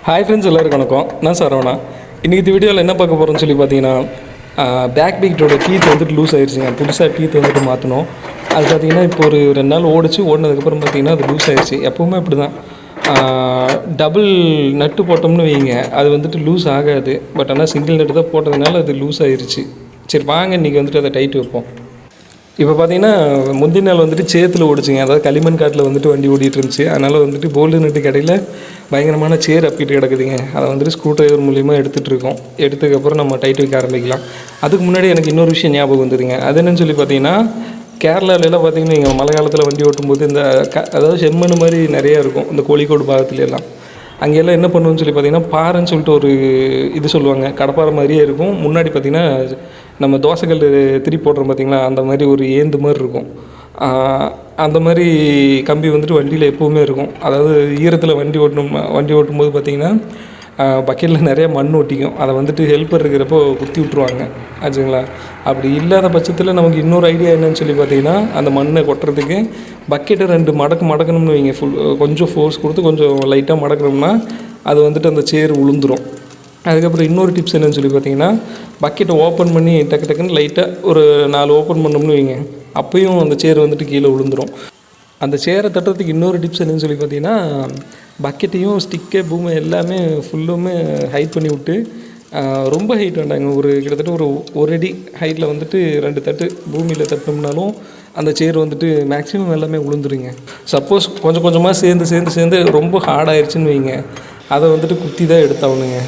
Hi friends, எல்லோருக்கும் வணக்கம். நான் சரவணா. இன்றைக்கி இந்த வீடியோவில் என்ன பார்க்க போகிறோன்னு சொல்லி பார்த்தீங்கன்னா, பேக் பீட்டோட டீத் வந்துட்டு லூஸ் ஆகிடுச்சுங்க. புதுசாக டீத் வந்துட்டு மாற்றணும். அது பார்த்திங்கன்னா இப்போ ஒரு 2 நாள் ஓடினதுக்கப்புறம் பார்த்திங்கன்னா அது லூஸ் ஆகிடுச்சு. எப்போவுமே அப்படி தான், டபுள் நட்டு போட்டோம்னு வைங்க, அது வந்துட்டு லூஸ் ஆகாது. பட் ஆனால் சிங்கிள் நட்டு தான் போட்டதுனால அது லூஸ் ஆகிடுச்சு. சரி வாங்க இன்றைக்கி வந்துட்டு அதை டைட் வைப்போம். இப்போ பார்த்தீங்கன்னா முந்தின நாள் வந்துட்டு சேத்துல ஓடிச்சுங்க. அதாவது களிமண் காட்டில் வந்துட்டு வண்டி ஓடிட்டு இருந்துச்சு. அதனால் வந்துட்டு போல்டு நட்டு கடையில் பயங்கரமான சேர் அப்பிட்டு கிடக்குதுங்க. அதை வந்துட்டு ஸ்க்ரூ ட்ரைவர் மூலியமாக எடுத்துகிட்டு இருக்கோம். எடுத்ததுக்கப்புறம் நம்ம டைட் வைக்க ஆரம்பிக்கலாம். அதுக்கு முன்னாடி எனக்கு இன்னொரு விஷயம் ஞாபகம் வந்துதுங்க. அது என்னன்னு சொல்லி பார்த்தீங்கன்னா, கேரளாவிலலாம் பார்த்தீங்கன்னா நீங்கள் மழை காலத்தில் வண்டி ஓட்டும்போது இந்த அதாவது செம்மண் மாதிரி நிறையா இருக்கும். இந்த கோழிக்கோடு பாகத்துலலாம் அங்கெல்லாம் என்ன பண்ணுவோன்னு சொல்லி பார்த்தீங்கன்னா, பாறைன்னு சொல்லிட்டு ஒரு இது சொல்லுவாங்க. கடப்பாறை மாதிரியே இருக்கும். முன்னாடி பார்த்திங்கன்னா நம்ம தோசைக்கல் திருப்பி போடுறோம் பார்த்திங்களா, அந்த மாதிரி ஒரு ஏந்து மாதிரி இருக்கும். அந்த மாதிரி கம்பி வந்துட்டு வண்டியில் எப்போவுமே இருக்கும். அதாவது ஈரத்தில் வண்டி ஓட்டும்போது பார்த்திங்கன்னா பக்கெட்டில் நிறையா மண் ஒட்டிக்கும். அதை வந்துட்டு ஹெல்ப்பர் இருக்கிறப்போ குத்தி விட்ருவாங்க ஆச்சுங்களா. அப்படி இல்லாத பட்சத்தில் நமக்கு இன்னொரு ஐடியா என்னன்னு சொல்லி பார்த்திங்கன்னா, அந்த மண்ணை கொட்டுறதுக்கு பக்கெட்டை 2 மடக்கணும்னு வைங்க. கொஞ்சம் ஃபோர்ஸ் கொடுத்து கொஞ்சம் லைட்டாக மடக்கணும்னா அது வந்துட்டு அந்த சேர் உளுந்துடும். அதுக்கப்புறம் இன்னொரு டிப்ஸ் என்னன்னு சொல்லி பார்த்தீங்கன்னா, பக்கெட்டை ஓப்பன் பண்ணி டக்குன்னு லைட்டாக ஒரு 4 ஓப்பன் பண்ணோம்னு வைங்க, அப்போயும் அந்த சேர் வந்துட்டு கீழே விழுந்துடும். அந்த சேரை தட்டுறதுக்கு இன்னொரு டிப்ஸ் என்னன்னு சொல்லி பார்த்தீங்கன்னா, பக்கெட்டையும் ஸ்டிக்கை பூமை எல்லாமே ஃபுல்லுமே ஹைட் பண்ணி விட்டு, ரொம்ப ஹைட் வேண்டாங்க, ஒரு கிட்டத்தட்ட ஒரு அடி ஹைட்டில் வந்துட்டு 2 தட்டு பூமியில் தட்டினோம்னாலும் அந்த சேர் வந்துட்டு மேக்ஸிமம் எல்லாமே விழுந்துருங்க. சப்போஸ் கொஞ்சம் கொஞ்சமாக சேர்ந்து ரொம்ப ஹார்டாகிடுச்சின்னு வைங்க, அதை வந்துட்டு குத்தி தான் எடுத்தாகணுங்க.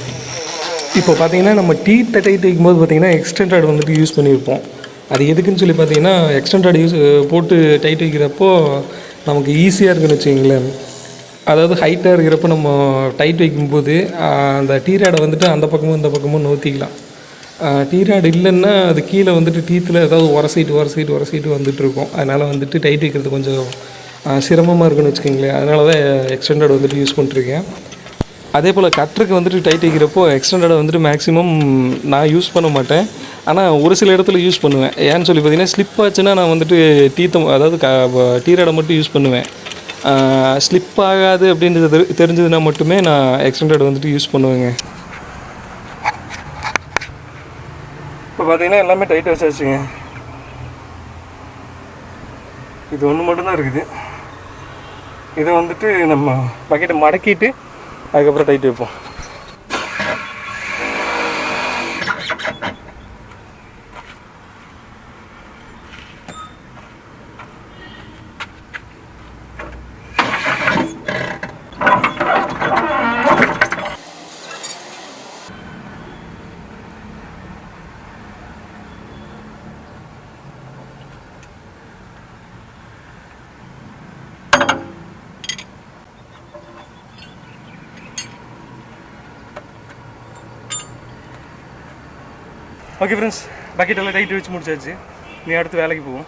இப்போ பார்த்திங்கன்னா நம்ம டீத் டைட் வைக்கும்போது பார்த்திங்கன்னா எக்ஸ்டெண்டட் வந்துட்டு யூஸ் பண்ணியிருப்போம். அது எதுக்குன்னு சொல்லி பார்த்திங்கன்னா, எக்ஸ்டெண்டட் போட்டு டைட் வைக்கிறப்போ நமக்கு ஈஸியாக இருக்குன்னு வச்சுக்கிங்களேன். அதாவது ஹைட்டாக இருக்கிறப்போ நம்ம டைட் வைக்கும்போது அந்த டீராடை வந்துட்டு அந்த பக்கமும் இந்த பக்கமும் நோத்திக்கலாம். டீராடு இல்லைன்னா அது கீழே வந்துட்டு டீத்தில் ஏதாவது உரசிட்டு வந்துட்டுருக்கோம். அதனால் வந்துட்டு டைட் வைக்கிறது கொஞ்சம் சிரமமாக இருக்குன்னு வச்சுக்கிங்களேன். அதனால தான் எக்ஸ்டெண்டட் வந்துட்டு யூஸ் பண்ணிட்டுருக்கேன். அதே போல் கட்டருக்கு வந்துட்டு டைட் வைக்கிறப்போ எக்ஸ்டெண்டடை வந்துட்டு மேக்ஸிமம் நான் யூஸ் பண்ண மாட்டேன். ஆனால் ஒரு சில இடத்துல யூஸ் பண்ணுவேன். ஏன்னு சொல்லி பார்த்தீங்கன்னா, ஸ்லிப் ஆச்சுன்னா நான் வந்துட்டு அதாவது டீராடை மட்டும் யூஸ் பண்ணுவேன். ஸ்லிப் ஆகாது அப்படின்றது தெரிஞ்சதுன்னா மட்டுமே நான் எக்ஸ்டெண்டட் வந்துட்டு யூஸ் பண்ணுவேங்க. இப்போ பார்த்தீங்கன்னா எல்லாமே டைட் வச்சாச்சுங்க. இது ஒன்று மட்டும்தான் இருக்குது. இதை வந்துட்டு நம்ம பக்கெட்டை மடக்கிட்டு அதுக்கப்புறம் டைட் வைப்போம். ஓகே ஃப்ரெண்ட்ஸ், பக்கெட்டெல்லாம் டைட் வச்சு முடிச்சாச்சு. நீ அடுத்து வேலைக்கு போவோம்.